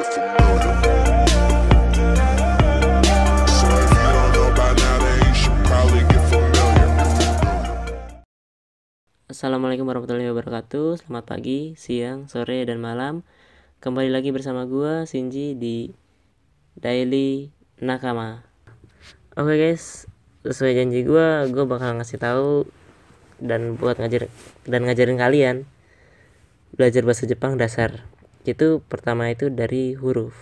get familiar. So if you don't know by now, then you should probably get familiar. Assalamualaikum warahmatullahi wabarakatuh. Selamat pagi, siang, sore, dan malam. Kembali lagi bersama gua Shinji di Daily Nakama. Oke guys, sesuai janji gua bakal ngasih tahu dan ngajarin kalian belajar bahasa Jepang dasar. Itu pertama itu dari huruf.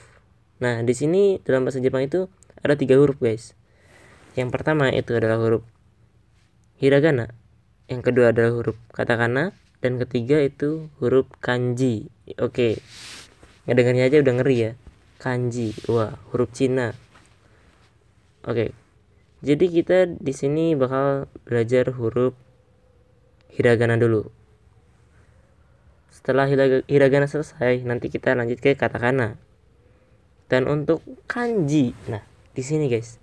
Nah, di sini dalam bahasa Jepang itu ada 3 huruf, guys. Yang pertama itu adalah huruf hiragana. Yang kedua adalah huruf katakana, dan ketiga itu huruf kanji. Oke. Ngedengarnya aja udah ngeri ya. Kanji. Wah, huruf Cina. Oke. Jadi kita di sini bakal belajar huruf hiragana dulu. Setelah hiragana selesai, nanti kita lanjut ke katakana. Dan untuk kanji. Nah, di sini guys.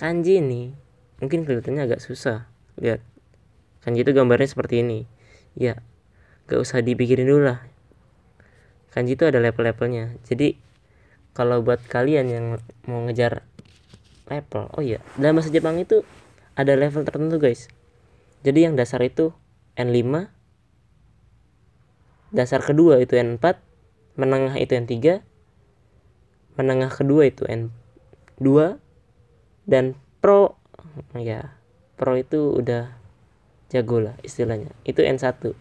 Kanji ini mungkin kelihatannya agak susah. Lihat. Kanji itu gambarnya seperti ini. Ya, gak usah dipikirin dulu lah. Kanji itu ada level-levelnya. Jadi kalau buat kalian yang mau ngejar level, oh iya, dalam bahasa Jepang itu ada level tertentu guys. Jadi yang dasar itu N5, dasar kedua itu N4, menengah itu N3, menengah kedua itu N2, dan pro. Ya, pro itu udah jago lah istilahnya, itu N1.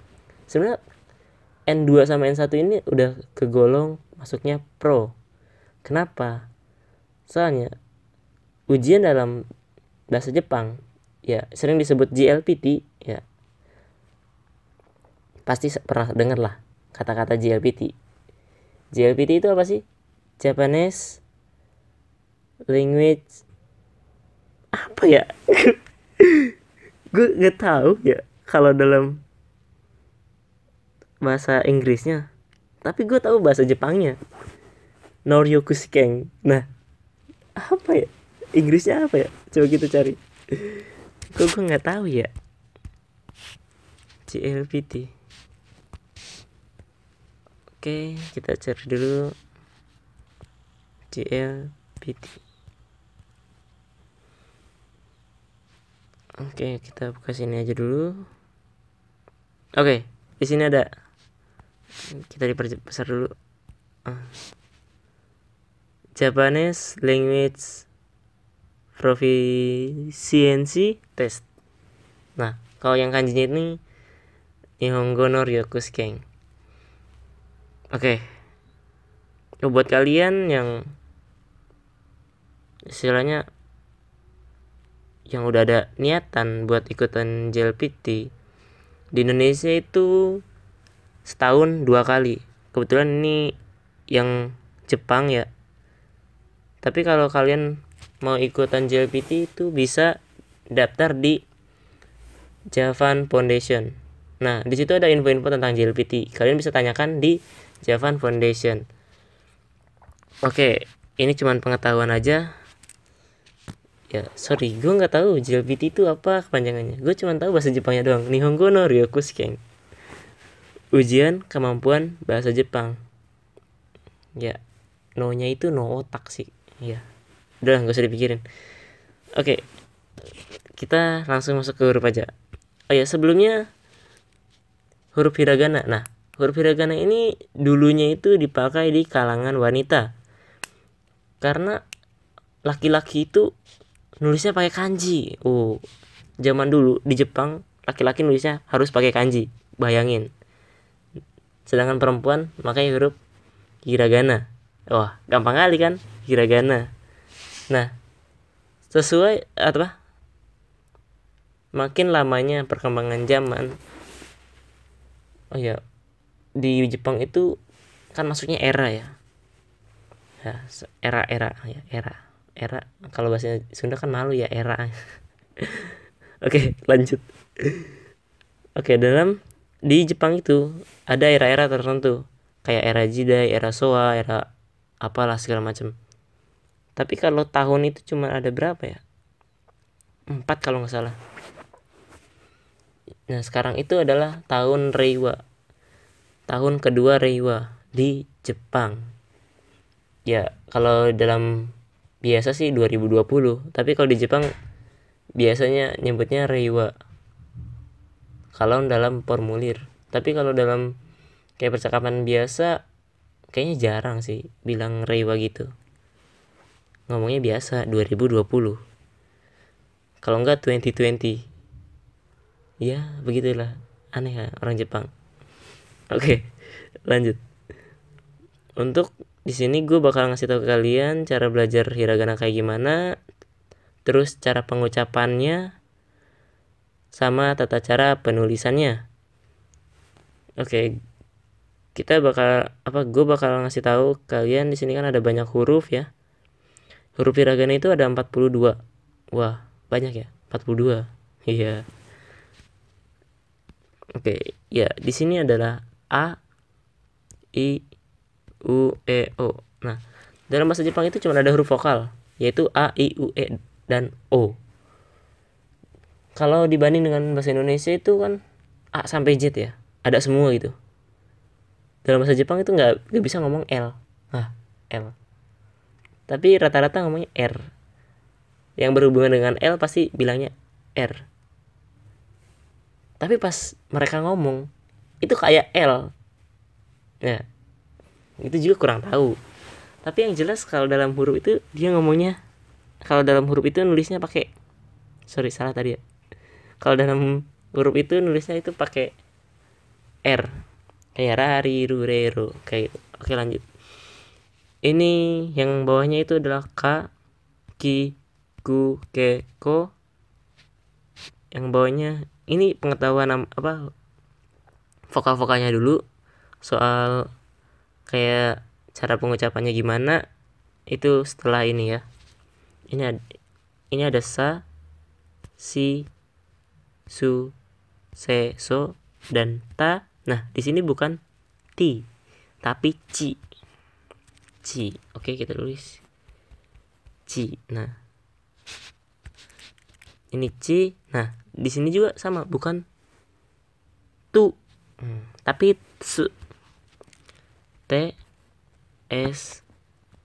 Sebenarnya N2 sama N1 ini udah kegolong masuknya pro. Kenapa? Soalnya ujian dalam bahasa Jepang ya sering disebut JLPT, ya pasti pernah dengar lah kata-kata JLPT. JLPT itu apa sih? Japanese language apa ya? Gue gak tahu ya kalau dalam bahasa Inggrisnya, tapi gue tahu bahasa Jepangnya Noryokushikeng. Nah, apa ya Inggrisnya apa ya? Coba kita cari. Gue nggak tahu ya. JLPT. Oke, kita cari dulu JLPT. Oke, kita buka sini aja dulu. Oke, di sini ada. Kita diperbesar dulu. Japanese Language Proficiency Test. Nah, kalau yang kanjinya ini Nihongo no Ryokushikeng. Oke. Buat kalian yang istilahnya yang udah ada niatan buat ikutan JLPT, di Indonesia itu setahun 2 kali. Kebetulan ini yang Jepang ya. Tapi kalau kalian mau ikutan JLPT itu bisa daftar di Javan Foundation. Nah, di situ ada info-info tentang JLPT. Kalian bisa tanyakan di Javan Foundation. Oke, ini cuman pengetahuan aja. Ya, sorry, gue nggak tahu JLPT itu apa kepanjangannya. Gue cuma tahu bahasa Jepangnya doang. Nihongo no Ryokushikeng. Ujian kemampuan bahasa Jepang. Ya, no-nya itu no otak sih. Ya, udah nggak usah dipikirin. Oke, kita langsung masuk ke huruf aja. Oh ya, sebelumnya huruf hiragana. Nah, huruf hiragana ini dulunya itu dipakai di kalangan wanita. Karena laki-laki itu nulisnya pakai kanji. Zaman dulu di Jepang laki-laki nulisnya harus pakai kanji. Bayangin. Sedangkan perempuan pakai huruf hiragana. Wah, gampang kali kan? Hiragana. Nah, sesuai apa? Makin lamanya perkembangan zaman. Oh ya, di Jepang itu kan masuknya era ya. Ya, era ya, era. Kalau bahasa Sunda kan malu ya, era. Oke, lanjut. Oke, di Jepang itu ada era-era tertentu, kayak era Jidai, era Showa, era apalah segala macam. Tapi kalau tahun itu cuma ada berapa ya? 4 kalau nggak salah. Nah, sekarang itu adalah tahun Reiwa, tahun kedua Reiwa di Jepang. Ya, kalau dalam biasa sih 2020, tapi kalau di Jepang biasanya nyebutnya reiwa kalau dalam formulir. Tapi kalau dalam kayak percakapan biasa kayaknya jarang sih bilang reiwa gitu. Ngomongnya biasa 2020. Kalau enggak 2020. Ya, begitulah. Aneh ya orang Jepang. Oke, lanjut. Untuk di sini gue bakal ngasih tahu ke kalian cara belajar hiragana kayak gimana, terus cara pengucapannya, sama tata cara penulisannya. Oke, gue bakal ngasih tahu kalian di sini kan ada banyak huruf ya. Huruf hiragana itu ada 42. Wah, banyak ya, 42. Iya. Oke, ya di sini adalah A, I, U, E, O. Nah, dalam bahasa Jepang itu cuma ada huruf vokal, yaitu A, I, U, E, dan O. Kalau dibanding dengan bahasa Indonesia itu kan A sampai Z ya, ada semua gitu. Dalam bahasa Jepang itu nggak bisa ngomong L. Nah, L. Tapi rata-rata ngomongnya R. Yang berhubungan dengan L pasti bilangnya R. Tapi pas mereka ngomong itu kayak L. Nah, itu juga kurang tahu. Tapi yang jelas kalau dalam huruf itu dia ngomongnya, kalau dalam huruf itu nulisnya pakai, salah tadi ya. Kalau dalam huruf itu nulisnya itu pakai R. Kayak rari, ru, re, ro, kayak gitu. Oke, lanjut. Ini yang bawahnya itu adalah K, Ki, Ku, Ke, Ko. Yang bawahnya ini pengetahuan vokal-vokalnya dulu, soal kayak cara pengucapannya gimana itu setelah ini ya. Ini ada sa, si, su, se, so, dan ta. Nah, di sini bukan ti, tapi ci. Ci. Oke, kita tulis ci. Nah, ini ci. Nah, di sini juga sama, bukan tu, tapi tsu. T, S,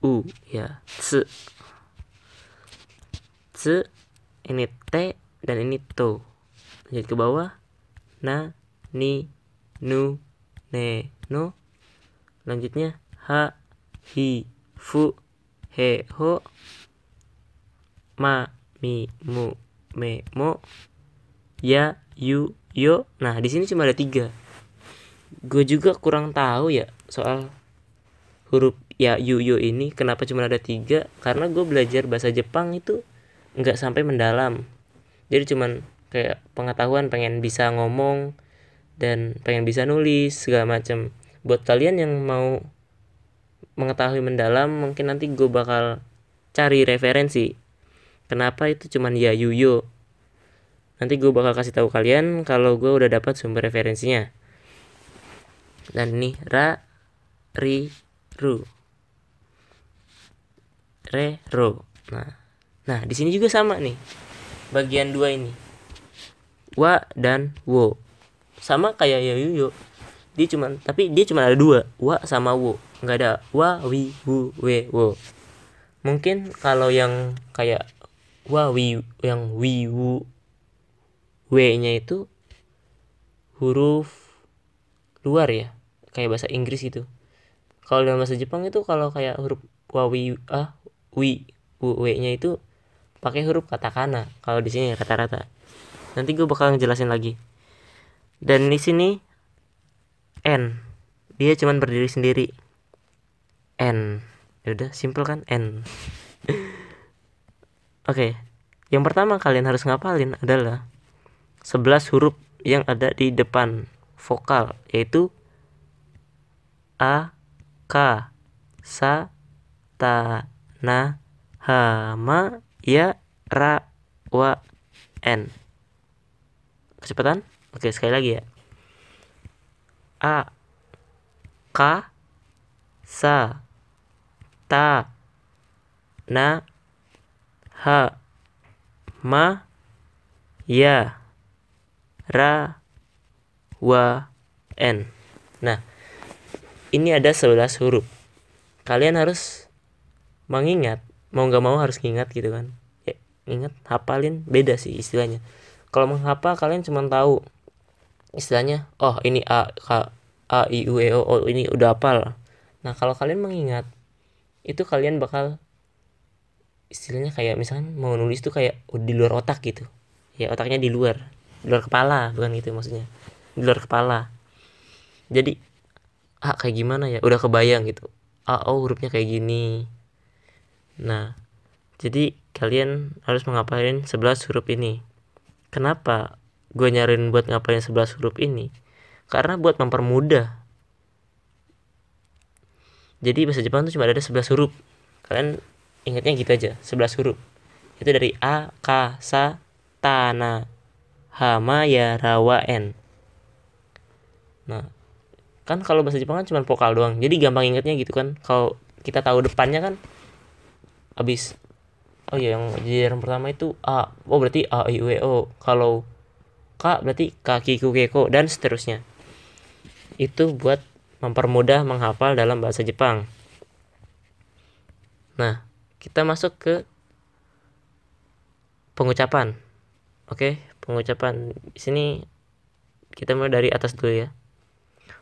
U ya, tsu. Tsu, ini T dan ini to. Lanjut ke bawah, na, ni, nu, ne, no. Lanjutnya ha, hi, fu, he, ho, ma, mi, mu, me, mo, ya, yu, yo. Nah, di sini cuma ada 3. Gue juga kurang tahu ya soal huruf ya, yu, yo ini kenapa cuma ada 3. Karena gue belajar bahasa Jepang itu nggak sampai mendalam. Jadi cuman kayak pengetahuan, pengen bisa ngomong dan pengen bisa nulis segala macam. Buat kalian yang mau mengetahui mendalam, mungkin nanti gue bakal cari referensi kenapa itu cuman ya, yu, yo. Nanti gue bakal kasih tahu kalian kalau gue udah dapat sumber referensinya. Dan ini ra, ri, ru, re, ro. Nah, di sini juga sama nih. Bagian 2 ini. Wa dan wo. Sama kayak ya, yu, yo. Tapi dia cuma ada 2, wa sama wo. Enggak ada wa, wi, wu, we, wo. Mungkin kalau yang kayak wa, wi, yang wi, wu, W-nya itu huruf luar ya, kayak bahasa Inggris itu. Kalau dalam bahasa Jepang itu kalau kayak huruf wa, wi, wi, W-nya itu pakai huruf katakana. Kalau di sini rata-rata. Nanti gue bakal ngejelasin lagi. Dan di sini N, dia cuman berdiri sendiri. N. Udah simple kan, N. Oke. Yang pertama kalian harus ngapalin adalah 11 huruf yang ada di depan vokal, yaitu A, K, Sa, Ta, Na, Ha, Ma, Ya, Ra, Wa, N. Kecepatan? Oke, sekali lagi ya. A, K, Sa, Ta, Na, Ha, Ma, Ya, Ra, Wa, N. Nah, ini ada 11 huruf. Kalian harus mengingat, mau nggak mau harus ngingat gitu kan. Ya, ingat, hafalin beda sih istilahnya. Kalau menghafal kalian cuma tahu istilahnya, oh ini A I U E O, oh ini udah hafal. Nah kalau kalian mengingat, itu kalian bakal istilahnya kayak misalkan mau nulis tuh kayak di luar otak gitu. Ya otaknya di luar kepala, bukan gitu maksudnya, di luar kepala. Jadi kayak gimana ya, udah kebayang gitu, oh hurufnya kayak gini. Nah jadi kalian harus menghafalin 11 huruf ini. Kenapa gue nyariin buat ngapalin 11 huruf ini? Karena buat mempermudah. Jadi bahasa Jepang tuh cuma ada 11 huruf. Kalian ingatnya gitu aja, 11 huruf. Itu dari A, K, Sa, Ta, Na, Ha, Ma, Ya, Ra, Wa, En. Nah, kan kalau bahasa Jepang kan cuma vokal doang. Jadi gampang ingatnya gitu kan. Kalau kita tahu depannya kan habis. Oh iya, yang jajaran pertama itu A. Oh berarti A, I, U, E, O. Kalau K berarti Kaki, Ku, Keko, dan seterusnya. Itu buat mempermudah menghafal dalam bahasa Jepang. Nah, kita masuk ke pengucapan. Oke, pengucapan di sini kita mulai dari atas dulu ya.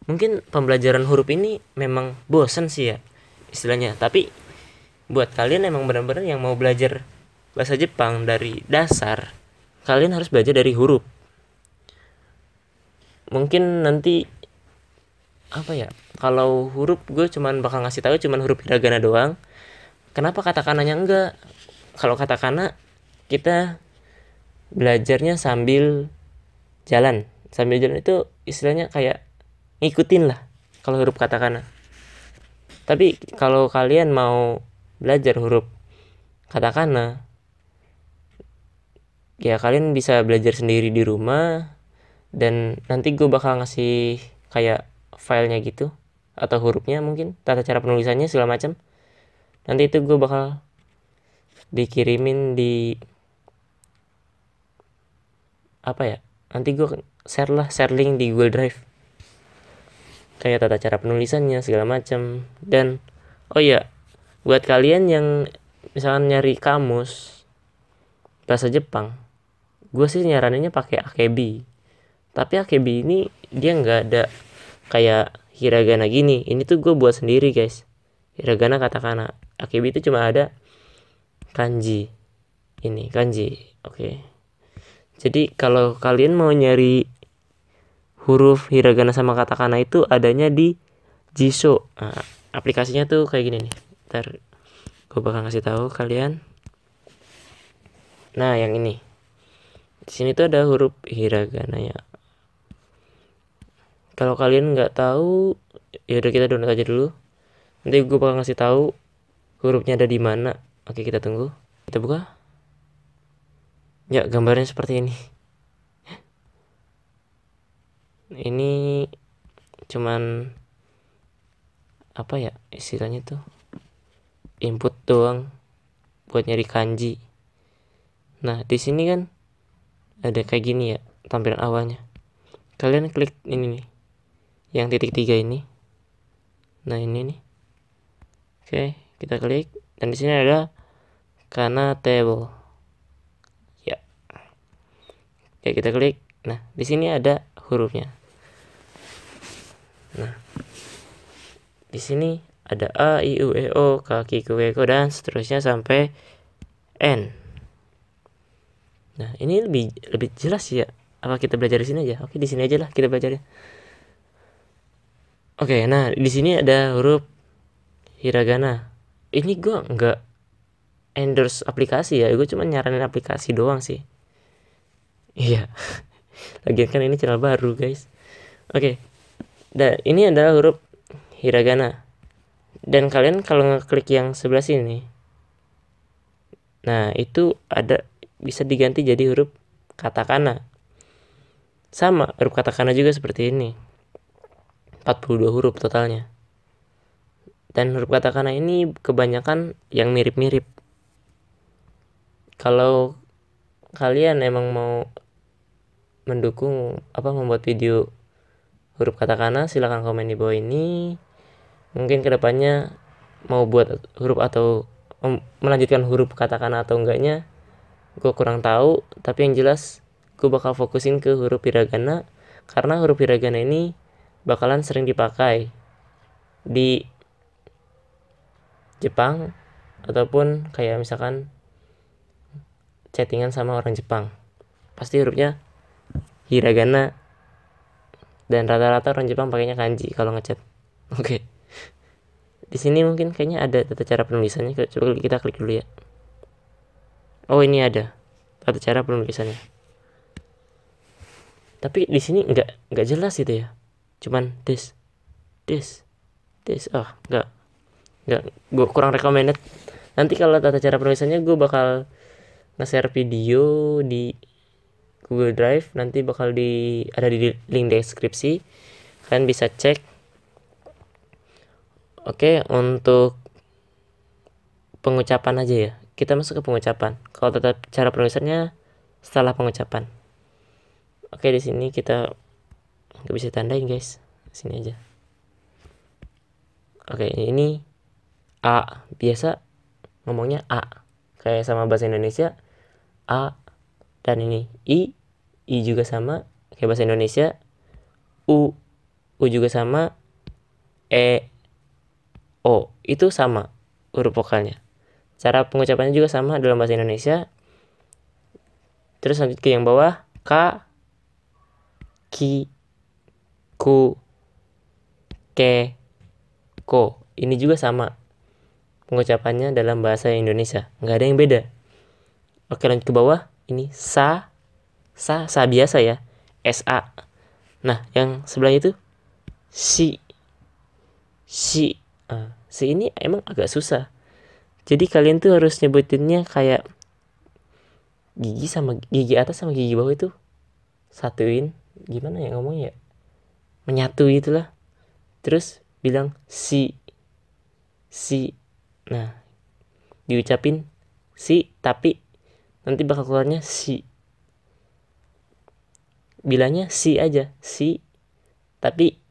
Mungkin pembelajaran huruf ini memang bosan sih ya istilahnya, tapi buat kalian emang benar-benar yang mau belajar bahasa Jepang dari dasar, kalian harus belajar dari huruf. Mungkin nanti apa ya, kalau huruf gue cuman bakal ngasih tahu cuman huruf hiragana doang. Kenapa katakananya enggak? Kalau katakana kita belajarnya sambil jalan. Sambil jalan itu istilahnya kayak ngikutin lah kalau huruf katakana. Tapi kalau kalian mau belajar huruf katakana, ya kalian bisa belajar sendiri di rumah. Dan nanti gue bakal ngasih kayak filenya gitu, atau hurufnya mungkin, tata cara penulisannya segala macam. Nanti itu gue bakal dikirimin di apa ya, nanti gue share link di Google Drive kayak tata cara penulisannya segala macam. Dan oh ya, buat kalian yang misalkan nyari kamus bahasa Jepang, gue sih nyaraninnya pakai Akebi. Tapi Akebi ini dia nggak ada kayak hiragana gini. Ini tuh gue buat sendiri guys, hiragana katakana. Akebi itu cuma ada kanji, ini kanji. Oke. Jadi kalau kalian mau nyari huruf hiragana sama katakana itu adanya di Jisoo. Nah, aplikasinya tuh kayak gini nih. Ntar gue bakal ngasih tahu kalian. Nah yang ini, di sini tuh ada huruf hiragana ya. Kalau kalian nggak tahu, ya udah kita download aja dulu. Nanti gue bakal ngasih tahu hurufnya ada di mana. Oke, kita tunggu. Kita buka. Ya, gambarnya seperti ini. Ini cuman apa ya istilahnya tuh, input doang buat nyari kanji. Nah, di sini kan ada kayak gini ya tampilan awalnya. Kalian klik ini nih, yang titik 3 ini. Nah, ini nih. Oke, kita klik dan di sini ada kana table. Ya. Oke, kita klik. Nah, di sini ada hurufnya. Nah, di sini ada A, I, U, E, O, Kaki, Ku, Keko, dan seterusnya sampai N. Nah, ini lebih jelas ya. Apa kita belajar di sini aja? Oke, di sini aja lah kita belajarnya. Oke, nah di sini ada huruf hiragana. Ini gue nggak endorse aplikasi ya, gue cuma nyaranin aplikasi doang sih. Iya. Lagian kan ini channel baru guys. Oke. Dan ini adalah huruf hiragana. Dan kalian kalau ngeklik yang sebelah sini, nah itu ada bisa diganti jadi huruf katakana. Sama, huruf katakana juga seperti ini. 42 huruf totalnya. Dan huruf katakana ini kebanyakan yang mirip-mirip. Kalau kalian emang mau mendukung membuat video huruf katakana, silahkan komen di bawah ini. Mungkin kedepannya mau buat huruf atau melanjutkan huruf katakana atau enggaknya gue kurang tahu, tapi yang jelas gue bakal fokusin ke huruf hiragana karena huruf hiragana ini bakalan sering dipakai di Jepang ataupun kayak misalkan chattingan sama orang Jepang, pasti hurufnya hiragana dan rata-rata orang Jepang pakainya kanji kalau ngechat. Oke. Di sini mungkin kayaknya ada tata cara penulisannya, coba kita klik dulu ya. Oh, ini ada tata cara penulisannya. Tapi di sini nggak jelas gitu ya. Cuman this. Oh, nggak. Gue kurang recommended. Nanti kalau tata cara penulisannya gue bakal nge-share video di Google Drive. Nanti bakal ada di link deskripsi. Kalian bisa cek. Oke, untuk pengucapan aja ya. Kita masuk ke pengucapan. Kalau tata cara penulisannya setelah pengucapan. Oke, di sini kita nggak bisa tandain guys. Sini aja. Oke, ini A. Biasa ngomongnya A. Kayak sama bahasa Indonesia A. Dan ini I. I juga sama kayak bahasa Indonesia. U. U juga sama. E. O. Itu sama huruf vokalnya. Cara pengucapannya juga sama dalam bahasa Indonesia. Terus lanjut ke yang bawah. K, ki, ku, ke, ko. Ini juga sama pengucapannya dalam bahasa Indonesia. Nggak ada yang beda. Oke, lanjut ke bawah. Ini sa biasa ya. SA. Nah, yang sebelahnya itu si. Si ini emang agak susah. Jadi kalian tuh harus nyebutinnya kayak gigi sama gigi atas sama gigi bawah itu satuin. Gimana ya ngomongnya ya? Menyatu itulah. Terus bilang si. Nah, diucapin si tapi nanti bakal keluarnya si. Bilangnya si aja, si. Tapi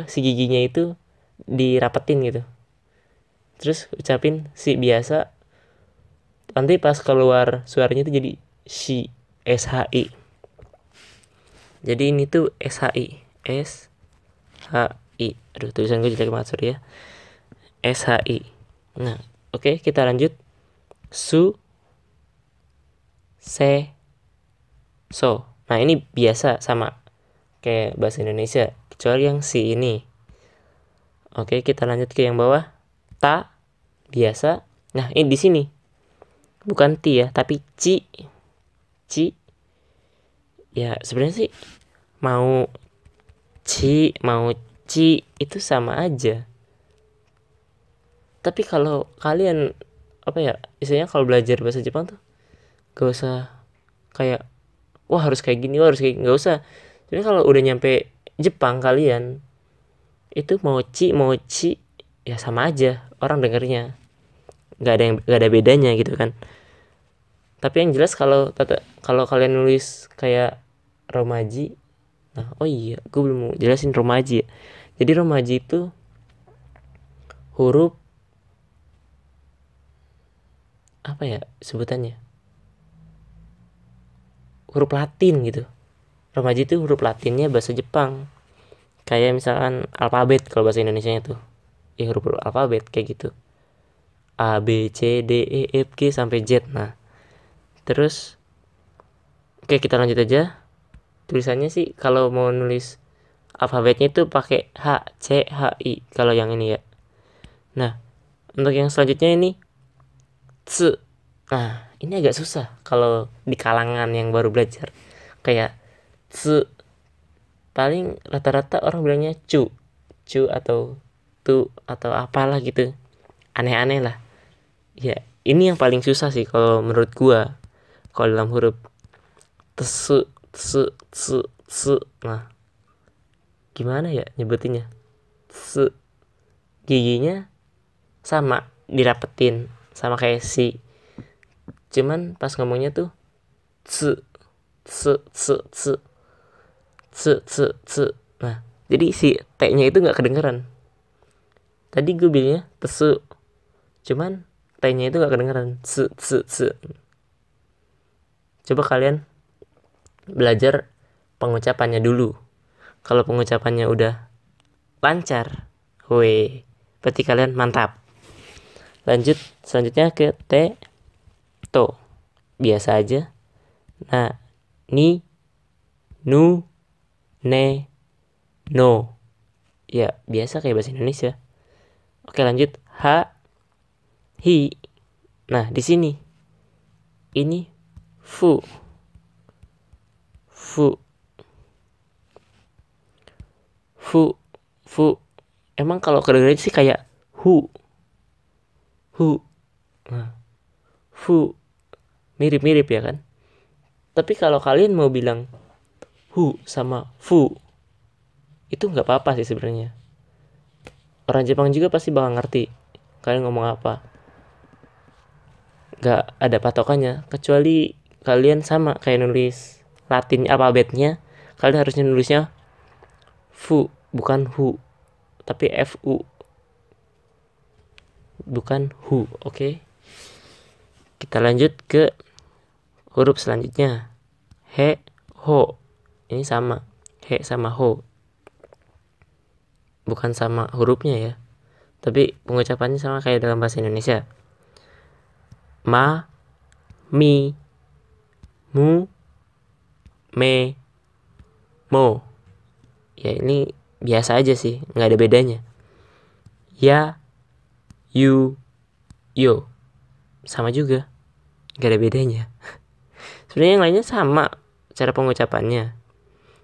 si giginya itu dirapetin gitu. Terus ucapin si biasa. Nanti pas keluar suaranya itu jadi si, SHI. Jadi ini tuh SHI. SHI. Aduh, tulisan gue jelek banget, sorry ya. SHI. Nah, oke, kita lanjut. Su, se, so. Nah, ini biasa sama kayak bahasa Indonesia, kecuali yang si ini. Oke, kita lanjut ke yang bawah. Ta, biasa. Nah, ini di sini bukan ti ya, tapi ci. Ya, sebenarnya sih mau ci, mau ci itu sama aja. Tapi kalau kalian istilahnya kalau belajar bahasa Jepang tuh gak usah kayak wah harus kayak gini, nggak usah. Jadi kalau udah nyampe Jepang kalian itu mau ci ya sama aja orang dengernya, nggak ada bedanya gitu kan. Tapi yang jelas kalau kalian nulis kayak romaji, nah oh iya gue belum jelasin romaji ya. Jadi romaji itu huruf apa ya sebutannya, huruf Latin gitu. Romaji itu huruf Latinnya bahasa Jepang. Kayak misalkan alfabet kalau bahasa Indonesianya tuh ya huruf alfabet kayak gitu. A, B, C, D, E, F, G sampai Z. Nah, terus oke, kita lanjut aja. Tulisannya sih kalau mau nulis alfabetnya itu pakai H, C, H, I kalau yang ini ya. Nah, untuk yang selanjutnya ini C. Nah, ini agak susah kalau di kalangan yang baru belajar. Kayak C. Paling rata-rata orang bilangnya cu atau tu atau apalah gitu. Aneh-aneh lah. Ya, ini yang paling susah sih kalau menurut gua. Kalau dalam huruf tsu. Nah, gimana ya nyebutinnya? Tsu. Giginya sama dirapetin sama kayak si. Cuman pas ngomongnya tuh tsu. Nah, jadi si T-nya itu nggak kedengeran. Tadi gue bilangnya tesu, cuman T-nya itu gak kedengeran. Se. Coba kalian belajar pengucapannya dulu. Kalau pengucapannya udah lancar, berarti kalian mantap. Lanjut selanjutnya ke T, to. Biasa aja. Nah, ni, nu, ne, no. Ya, biasa kayak bahasa Indonesia. Oke, lanjut. Ha, hi. Nah, di sini ini fu. Emang kalau kedengarannya sih kayak hu. Nah, fu mirip-mirip ya kan? Tapi kalau kalian mau bilang hu sama fu, itu nggak apa-apa sih sebenarnya. Orang Jepang juga pasti bakal ngerti kalian ngomong apa. Nggak ada patokannya, kecuali kalian sama kayak nulis Latin alfabetnya, kalian harusnya nulisnya fu, bukan hu, tapi fu, bukan hu. Oke. Kita lanjut ke huruf selanjutnya. He, ho. Ini sama. He sama ho. Bukan sama hurufnya ya, tapi pengucapannya sama kayak dalam bahasa Indonesia. Ma, mi, mu, me, mo. Ya ini biasa aja sih, nggak ada bedanya. Ya, you, yo. Sama juga, nggak ada bedanya. Sebenarnya yang lainnya sama cara pengucapannya.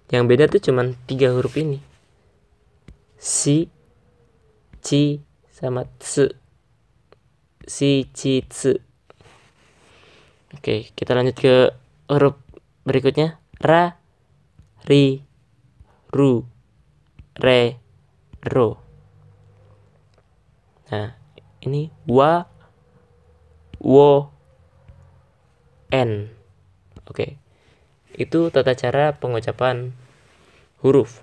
Yang beda tuh cuman 3 huruf ini. Si, ci, sama tse. Si, ci, tse. Oke, kita lanjut ke huruf berikutnya. Ra, ri, ru, re, ro. Nah, ini wa, wo, n. Oke. Itu tata cara pengucapan huruf.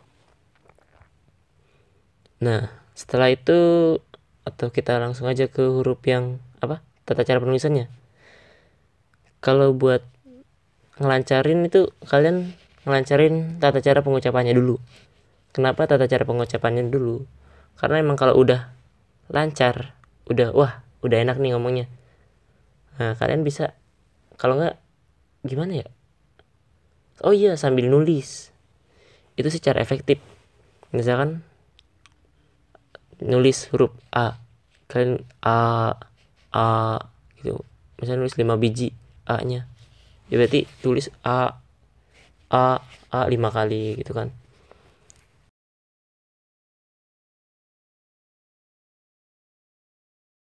Nah, setelah itu atau kita langsung aja ke huruf yang apa? Tata cara penulisannya. Kalau buat ngelancarin itu kalian ngelancarin tata cara pengucapannya dulu. Kenapa tata cara pengucapannya dulu? Karena emang kalau udah lancar, udah enak nih ngomongnya. Nah, kalian bisa, kalau nggak gimana ya? Oh iya, sambil nulis. Itu secara efektif. Misalkan nulis huruf A, kalian A gitu. Misalnya nulis 5 biji A nya, ya berarti tulis A 5 kali gitu kan.